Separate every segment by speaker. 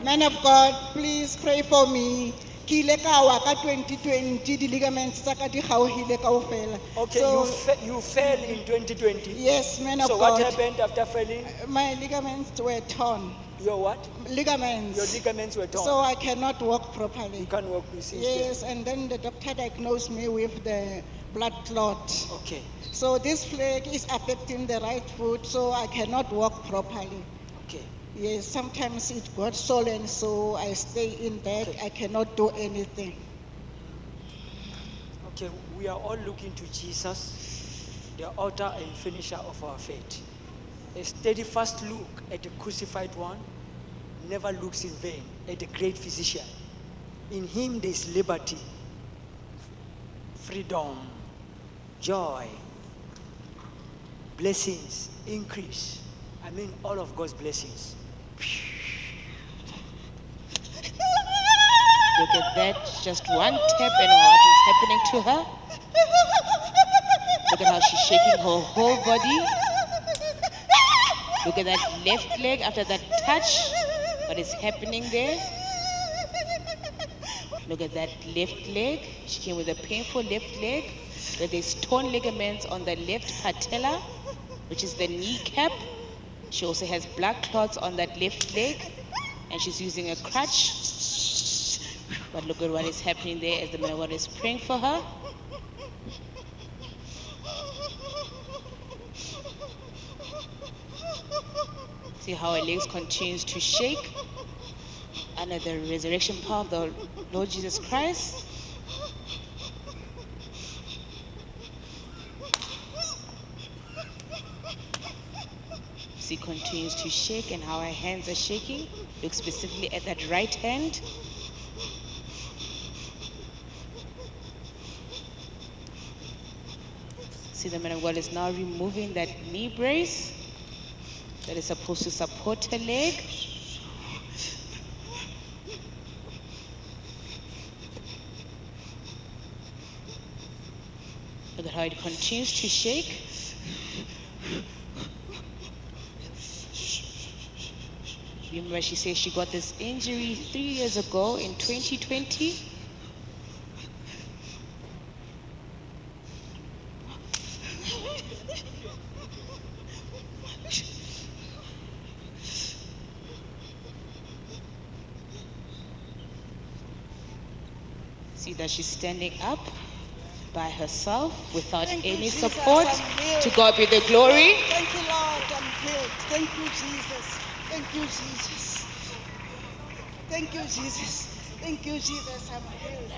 Speaker 1: Man of God, please pray for me. Ki ile ka wa ka 2020, di ligaments tsa ka di kgaohile kaofela.
Speaker 2: Okay,
Speaker 1: So,
Speaker 2: you fell in 2020.
Speaker 1: yes, man of
Speaker 2: So
Speaker 1: God.
Speaker 2: what happened after falling?
Speaker 1: My ligaments were torn.
Speaker 2: Your what?
Speaker 1: Ligaments.
Speaker 2: Your ligaments were torn.
Speaker 1: So I cannot walk properly.
Speaker 2: You can't walk since
Speaker 1: Yes, and then the doctor diagnosed me with the blood clot.
Speaker 2: then. Okay.
Speaker 1: So this plague is affecting the right foot, so I cannot walk properly.
Speaker 2: Okay.
Speaker 1: Yes, sometimes it got swollen, so I stay in bed.
Speaker 2: Okay.
Speaker 1: I cannot do anything.
Speaker 2: Okay, we are all looking to Jesus, the author and finisher of our faith. A steadfast look at the crucified one never looks in vain at the great physician. In him there is liberty, freedom, joy, blessings, increase. I mean all of God's blessings.
Speaker 3: Look at that, just one tap and what is happening to her. Look at how she's shaking her whole body. Look at that left leg after that touch, what is happening there. Look at that left leg, she came with a painful left leg. There's torn ligaments on the left patella, which is the kneecap. She also has blood clots on that left leg, and she's using a crutch. But look at what is happening there as the man of God is praying for her. See how her legs continues to shake under the resurrection power of the Lord Jesus Christ. She continues to shake and how her hands are shaking. Look specifically at that right hand. See, the man of God is now removing that knee brace that is supposed to support her leg. Look at how it continues to shake. Remember, she says she got this injury 3 years ago in 2020. See that she's standing up by herself without
Speaker 1: Thank you,
Speaker 3: any
Speaker 1: Jesus,
Speaker 3: support.
Speaker 1: I'm healed.
Speaker 3: To God be the glory.
Speaker 1: Thank you, Lord, I'm healed. Thank you, Jesus. Thank you, Jesus. Thank you, Jesus. Thank you, Jesus, I'm healed.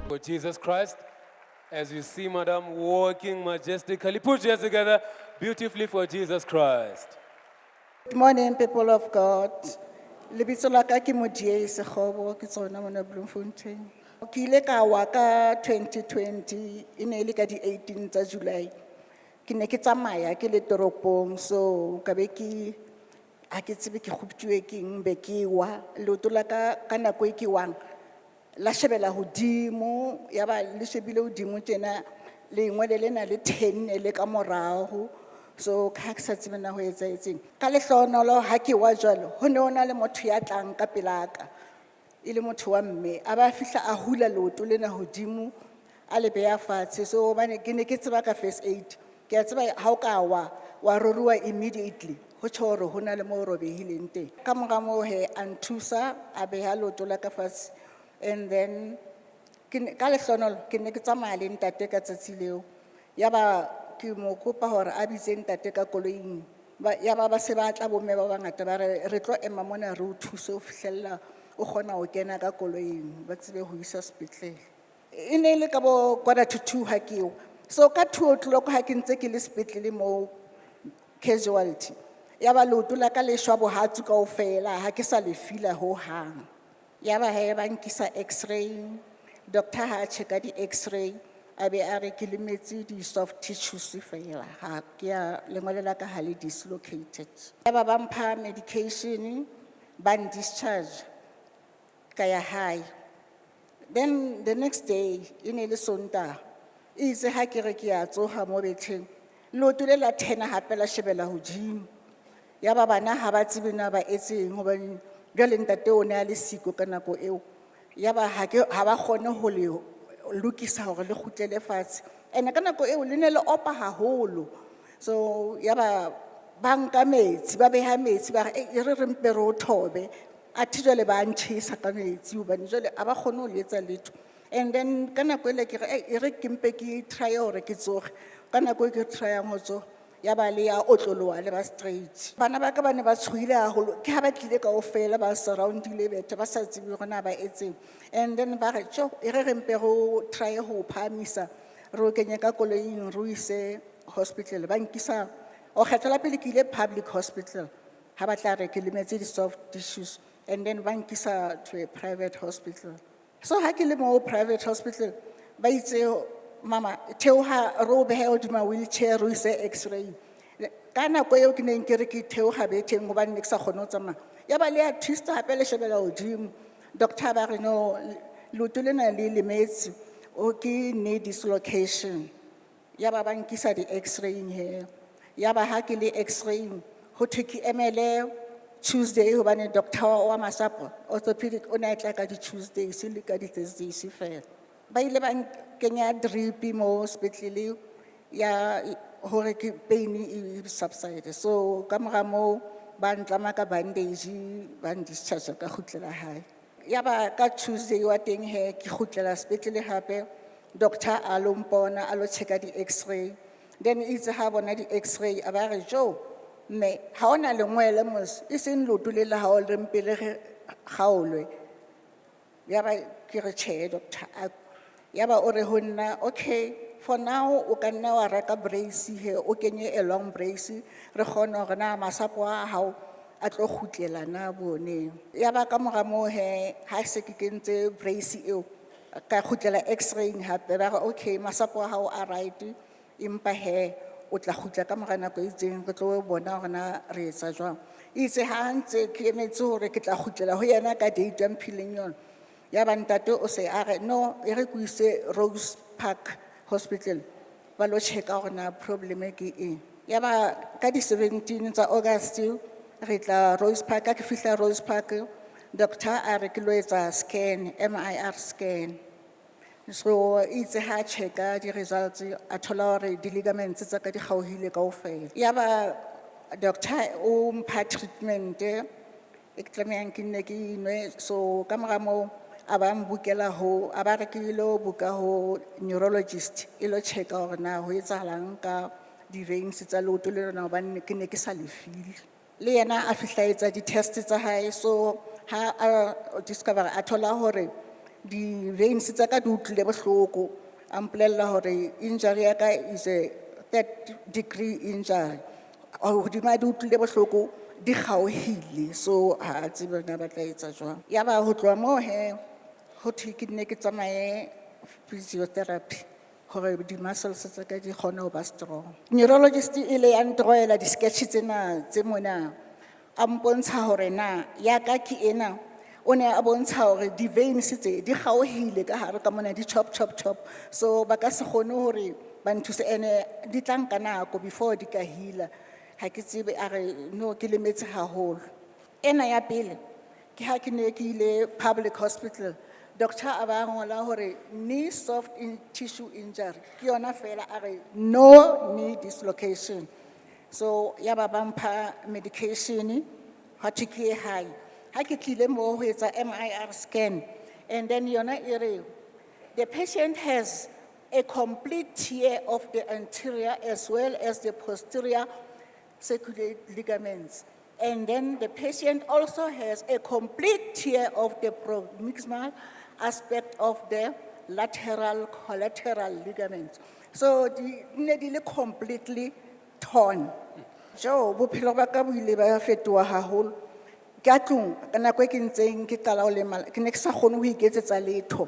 Speaker 4: For Jesus Christ, as you see Madam walking majestically, put your hands together beautifully for Jesus Christ.
Speaker 1: Good morning, people of God. Lebitso la ka ke Modie Sekgobo, ke tsona mona Bloemfontein. Ke ile ka wa ka 2020, e ne le ka di 18 tsa July. Ke ne ke tsamaya ke le toropong, so ka be ke a ke tsebe ke khuptjwe ke eng be ke wa leoto la ka ka nako e ke wang la shebela hodimo ya ba le shebile hodimo tjena le ngwele lena le 10 le ka morago. So ka ke sa tsebe na ho etsaetseng ka lehlonolo ha ke wa jwalo ho ne ona le motho ya tlang ka pelaka e le motho wa mme a ba fihla a hula leoto lena hodimo a le beya fatshe. So bane ke ne ke tseba ka first aid ke a tseba ha o ka wa roruwa immediately ho tjho hore ho na le mo robehileng teng ka mora moo he a nthusa a beha leoto la ka fatshe. And then ka lehlonolo ke ne ke tsamaya le ntate ka tsatsi leo ya ba ke mo kopa hore a bitse ntate ka koloing ya ba se ba tla bomme ba bangata ba re tlo ema mona re o thuse o fihlella o kgona ho kena ka koloing ba tsebe ho isa sepetlele e ne le ka bo 1:45 ha ke yo. So ka 2:00 ha ke ntse ke le sepetlele mo casualty ya ba leoto la ka le shwa bohatsu kaofela ha ke sa le fila ho hang ya ba he ba nkisa x-ray doctor ha checka di x-ray a be a re ke lemetse di soft tissues fela ha ke ya lengwele la ka ha le dislocated ya ba mpha medication ban discharge ka ya high. Then the next day in le Sontaga itse ha ke re ke ya tsoga mo betheng leoto le la 10 hape la shebela hodimo. Ya ba bana ha ba tsebe na ba etseng hobane jwale ntate o ne a le siko ka nako eo. Ya ba ha ba kgone ho le lokisa hore le kgutlele fatshe. Ene ka nako eo le ne le opa haholo. So ya ba nka metsi ba beha metsi ba re re mpe re o thobe. Athe jwale ba ntjhesa ka metsi hobane jwale ha ba kgone ho le etsa letho. And then ka nako ele ke re ke mpe ke try hore ke tsoge. Ka nako e ke tryang ho tsoga ya ba le ya otloloha le ba straight. Bana ba ka ba ne ba tshohile haholo ke ha ba tlile kaofela ba surroundile bethe ba sa tsebe hore na ba etseng. And then ba re tjo re mpe go try ho phamisa re o kenye ka koloing re o ise hospital ba nkisa o kgetla pele ke ile public hospital ha ba tla re ke lemetse di soft tissues and then ba nkisa to a private hospital. So ha ke le mo private hospital ba itse mama theoha ro behe hodima wheelchair ro ise x-ray. Ka nako eo ke neng ke re ke theoha betheng hobane ne ke sa kgone ho tsamaya. Ya ba le ya twist hape le shebela hodimo. Doctor ba re no leoto lena le lemetse o ke knee dislocation. Ya ba nkisa di x-raying here. Ya ba ha ke le x-raying ho thwe ke emele Tuesday hobane doctor wa masapo orthopedic o ne a tla ka di Tuesdays le ka di Thursdays fela. Ba ile ba kenya drip mo sepetlele ya hore ke pain e subside. So ka mora mo ba ntlama ka bandage ba discharge ka khutlela hae. Ya ba ka Tuesday wa teng he ke khutlela sepetlele hape doctor a lo mpona a lo checka di x-ray. Then itse ha bona di x-ray a ba re jo me ha ona lengwele mos e seng leoto le la ha o re mpele ge kgaolwe. Ya ba ke re che doctor ya ba o re ho nna okay for now o ka nna wa reka brace he o kenye a long brace re kgona hore na masapo a hao a tlo khutlela na bone. Ya ba ka mora mo he ha se ke kentse brace eo ka khutlela x-raying hape ba re okay masapo a hao a right impa he o tla khutla ka mora nako e itseng re tlo bona hore na re etsa jwang. Itse ha ntse ke emetse hore ke tla khutlela ho yena ka date ya mphileng yona. Ya ba ntate o se a re no e re ku ise Rose Park Hospital ba lo checka hore na problem e ke eng. Ya ba ka di 17 tsa August re tla Rose Park ka ke fihla Rose Park doctor a re ke lo etsa scan MIR scan. So itse ha checka di results a thola hore di ligaments tsa ka di kgauhile kaofela. Ya ba doctor o mpha treatment e ke tlamehang ke nne ke inwe. So ka mora mo a ba mbukela ho a ba re ke lo buka ho neurologist e lo checka hore na ho etsahalang ka di veins tsa leoto le lona hobane ke ne ke sa lefile. Le yena a fihla etsa di test tsa hae. So ha a discover a thola hore di veins tsa ka di utlwile bohloko a mpolella hore injury ya ka is a 3rd degree injury. Hodima di utlwile bohloko di kgaohile. So ha tsebe na ba tla etsa jwang. Ya ba ho tloha mo he ho thwe ke nne ke tsamaye physiotherapy hore di muscles tsa ka di kgone ho ba strong. Neurologist ile ya ntroela di sketch tsena tse mona a mpontsha hore na ya ka ke ena o ne a bontsha hore di veins tse di kgaohile ka hare ka mona di chop. So ba ka se kgone hore ba nthuse ene di tla nka nako before di ka heala. Ha ke tsebe a re no ke lemetse haholo. Ena ya pele ke ha ke ne ke ile public hospital doctor a ba ngola hore knee soft tissue injury ke yona fela a re no knee dislocation. So ya ba mpha medication ha thike high ha ke tlile mo ho etsa MIR scan and then yona e re the patient has a complete tear of the anterior as well as the posterior circulate ligaments. And then the patient also has a complete tear of the proximal aspect of the lateral collateral ligaments. So the completely torn. So bophelo ba ka bo ile ba fetoha haholo. Ka tlung ka nako e ke ntseng ke qala ho lemala ke ne ke sa kgone ho iketsetsa letho.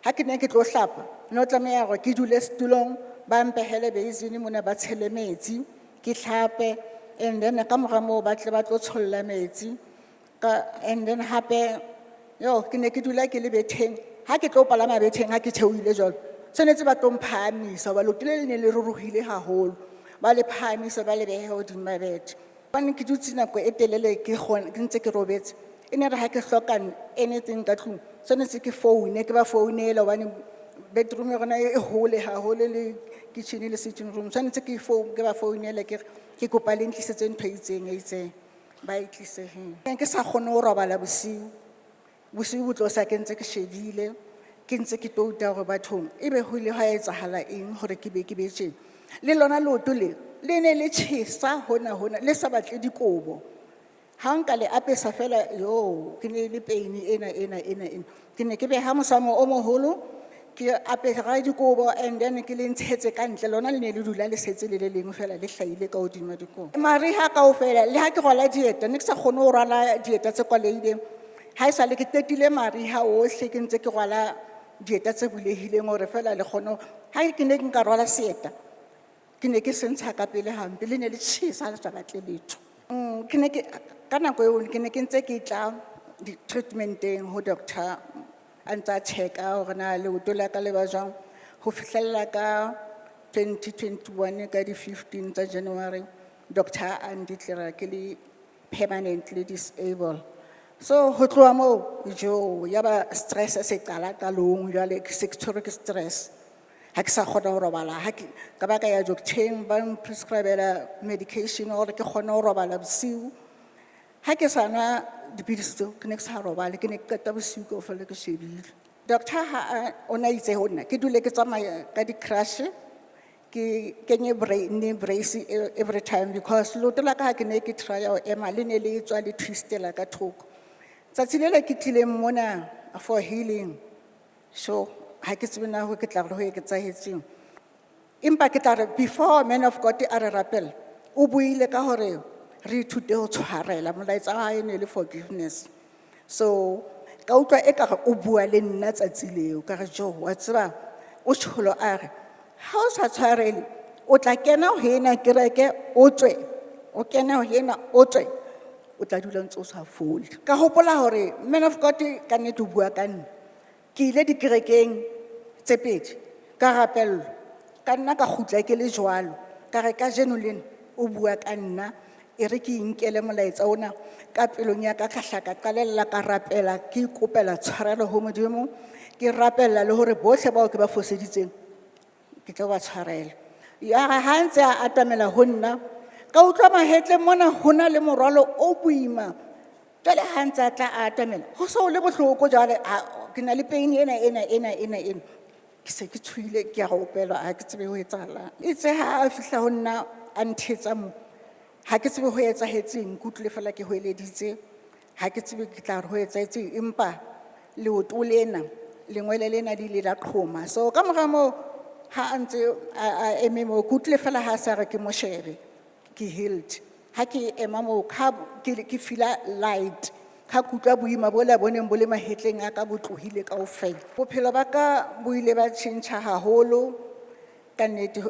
Speaker 1: Ha ke ne ke tlo hlapa no tlameha hore ke dule setulong ba mpehele basin mona ba tshele metsi ke hlape and then ka mora moo ba tle ba tlo tsholla metsi ka and then hape yo ke ne ke dula ke le betheng ha ke tlo palama betheng ha ke theohile jwalo tshwanetse ba tlo mphahamisa ba lokile le ne le ruruhile haholo ba le phahamise, ba le behe hodima bed. Hobane ke dutse nako e telele ke ntse ke robetse, e ne re ha ke hloka anything ka tlung, tshwanetse ke foune, ke ba founela hobane bedroom ya rona e hole haholo le kitchen le sitting room. Tshwanetse ke ba founela ke kopa le ntlisetse ntho e itseng e itseng, ba e tlise hee. Ke sa kgone ho robala bosiu bo tlosa ke ntse ke shebile, ke ntse ke touta hore bathong ebe ho ile ha etsahala eng hore ke be tjena. Le lona leoto le ne le tjhesa hona le sa batle dikobo. Ha nka le apesa fela ke ne le pain ena. Ke ne ke beha mosamo o moholo, ke apesa dikobo and then ke le ntshetse ka ntle, lona le ne le dula le setse le leng fela le hlaile ka hodima dikobo. Mariha kaofela le ha ke rwala dieta, ne ke sa kgone ho rwala dieta tse kwaleileng. Ha esale ke tetile mariha ohle ke ntse ke rwala dieta tse bulehileng hore fela le kgone, ha ke ne ke nka rwala seeta ke ne ke sentsha ka pele hampe, le ne le tjhesa le sa batle letho. Ke ne ke ka nako eo ke ne ke ntse ke tla di-treatmenteng ho doctor a ntsa check-a hore na leoto la ka le ba jwang, ho fihlella ka 2021 ka di-15 tsa January doctor a ndeclara ke le permanently disabled. So ho tloha moo ya ba stress se qala qalong, jwale ke sectoric stress. Ha ke sa kgona ho robala, ka ba ka ya doctor ba prescribela medication hore ke kgone ho robala bosiu. Ha ke sa nwa dipidisi tseo ke ne ke sa robale, ke ne ke qeta bosiu kaofela ke shebile. Doctor o na itse ho nna ke dule ke tsamaya ka di-crush, ke kenye knee brace every time because leoto la ka ha ke ne ke try ho ema le ne le tswa le twistela ka thoko. Tsatsi le ke tlileng mona for healing, so ha ke tsebe na ho ke tla re ho eketsahetseng. Empa ke tla re before man of God a re rapela, o buile ka hore re ithute ho tshwarela, molaetsa wa hae ne le forgiveness. So ka utlwa e ka re o bua le nna tsatsi leo, ka re wa tseba o tsholo a re ha o sa tshwarele o tla kena ho ena kereke o tswe, o kena ho ena o tswe, o tla dula ntse o sa fole. Ka hopola hore man of God ka nnete o bua ka nna. Ke ile dikerekeng tse pedi ka rapellwa, ka nna ka kgutla ke le jwalo, ka re ka jeno lena o bua ka nna, e re ke inkele molaetsa ona ka pelong ya ka hla ka qalella ka rapela, ke ikopela tshwarelo ho Modimo, ke rapella le hore bohle bao ke ba foseditseng ke tlo ba tshwarela. Ya ha ntse a atamela ho nna, ka utlwa mahetleng mona hona le morwalo o boima. Jwale ha ntse a tla a atamela ho so le bohloko, jwale ke na le pain ena. Ke se ke tshuile ke a opelwa, ha ke tsebe ho etsahalang. Itse ha a fihla ho nna a nthetsa mo, ha ke tsebe ho etsahetseng, ke utlwile fela ke hweleditse, ha ke tsebe ke tla re ho etsahetseng, empa leoto lena lengwele lena di ile la qhoma. So ka mora moo ha a ntse a eme moo, ke utlwile fela ha sa re ke mo shebe ke healed. Ha ke ema moo ke feel light, ka kutlwa boima bo la boneng bo le mahetleng a ka bo tlohile kaofela. Bophelo ba ka bo ile ba tjhentjha haholo ka nnete.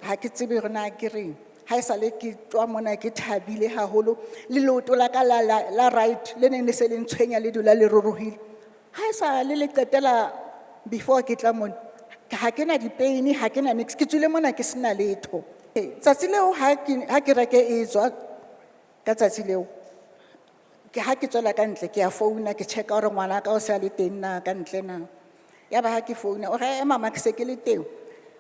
Speaker 1: Ha ke tsebe hore na ke reng, ha esale ke tswa mona ke thabile haholo, le leoto la ka la right le neng le se le ntshwenya le dula le ruruhile. Ha esale le qetela before ke tla mona, ha ke na di-pain, ha ke na niks, ke tswile mona ke sena letho. Tsatsi leo ha ke reke e tswa ka tsatsi leo, ha ke tswela ka ntle ke a founa ke check hore ngwana ka o se a le teng na ka ntle na. Ya ba ha ke founa o re mama ke se ke le teng,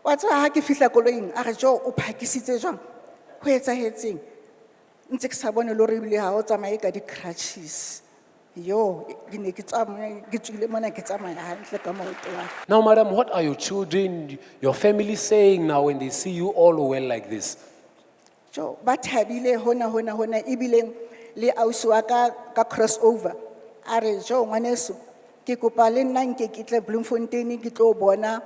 Speaker 1: wa tseba ha ke fihla koloing a re o phakisitse jwang, ho etsahetseng? Ntse ke sa bone le hore ebile ha o tsamaye ka di-crutches. Ke ne ke tswile mona ke tsamaya hantle ka maoto wa ka.
Speaker 4: Now, madam, what are your children, your family saying now when they see you all well like this?
Speaker 1: Ba thabile hona ebileng le ausi wa ka crossover a re ngwaneso ke kopa le nna nke ke tle Bloemfontein ke tlo bona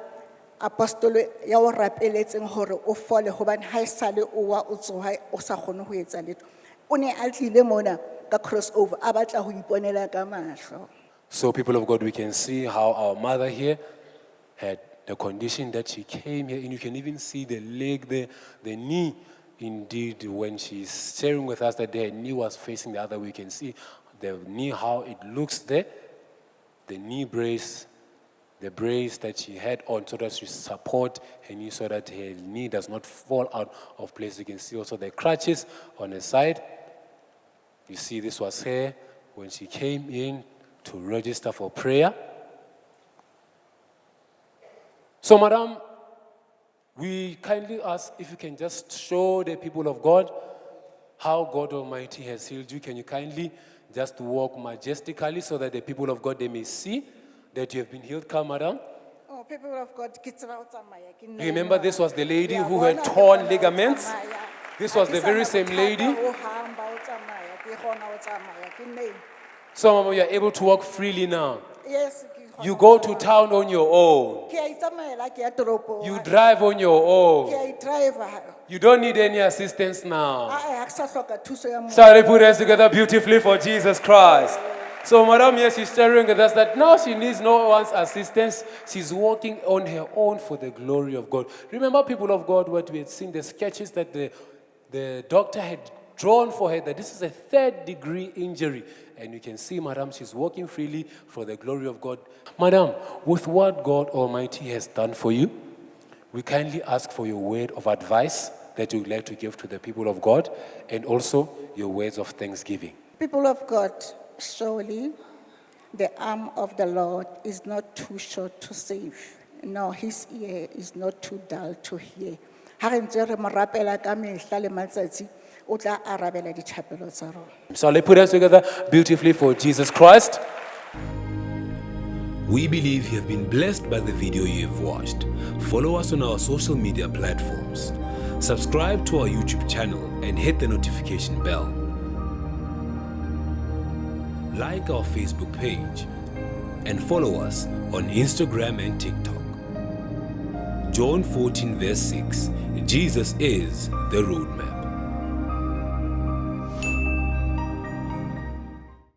Speaker 1: apostolo ya o rapeletseng hore o fole, hobane ha esale o wa o tsoha o sa kgone ho etsa letho. O ne a tlile mona ka crossover a batla ho iponela ka mahlo.
Speaker 4: So, people of God, we can see how our mother here had the condition that she came here, and you can even see the leg there, the knee. Indeed, when she's sharing with us that her knee was facing the other way, you can see the knee, how it looks there, the knee brace, the brace that she had on so that she support her knee so that her knee does not fall out of place. You can see also the crutches on the side. You see this was her when she came in to register for prayer. So, madam, we kindly ask if you can just show the people of God how God Almighty has healed you. Can you kindly just walk majestically so that the people of God, they may see that you have been healed? Come, madam.
Speaker 1: Oh, people of God, ke tseba ho tsamaya, ke nne
Speaker 4: Remember, this was the lady
Speaker 1: Ya
Speaker 4: who had
Speaker 1: bona ke
Speaker 4: torn
Speaker 1: kgona ho
Speaker 4: ligaments.
Speaker 1: tsamaya.
Speaker 4: This
Speaker 1: Ha
Speaker 4: was
Speaker 1: ke
Speaker 4: the
Speaker 1: sa
Speaker 4: very
Speaker 1: na
Speaker 4: same
Speaker 1: bothata
Speaker 4: lady.
Speaker 1: ho hang ba ho tsamaya, ke kgona ho tsamaya, ke nne.
Speaker 4: Some of you are able to walk freely now.
Speaker 1: Yes, ke kgona
Speaker 4: You
Speaker 1: ho
Speaker 4: go to
Speaker 1: tsamaya.
Speaker 4: town on your own.
Speaker 1: Ke a itsamaela, ke ya toropong.
Speaker 4: You drive on your
Speaker 1: Ke
Speaker 4: own.
Speaker 1: a i-driver.
Speaker 4: You don't need any assistance now.
Speaker 1: Ha ke sa hloka thuso ya motho.
Speaker 4: Shall we put us together beautifully for Jesus Christ? So, madam, yes, she's sharing with us that now she needs no one's assistance. She's walking on her own for the glory of God. Remember, people of God, what we had seen, the sketches that the doctor had drawn for her, that this is a 3rd-degree injury. And you can see, madam, she's walking freely for the glory of God. Madam, with what God Almighty has done for you, we kindly ask for your word of advice that you would like to give to the people of God, and also your words of thanksgiving.
Speaker 1: People of God, surely the arm of the Lord is not too short to save, nor his ear is not too dull to hear. Ha re ntse re mo rapela ka mehla le matsatsi, o tla arabela dithapelo tsa rona.
Speaker 4: So let's put us together beautifully for Jesus Christ.
Speaker 5: We believe you have been blessed by the video you have watched. Follow us on our social media platforms. Subscribe to our YouTube channel and hit the notification bell. Like our Facebook page and follow us on Instagram and TikTok. John 14 verse 6, Jesus is the roadmap.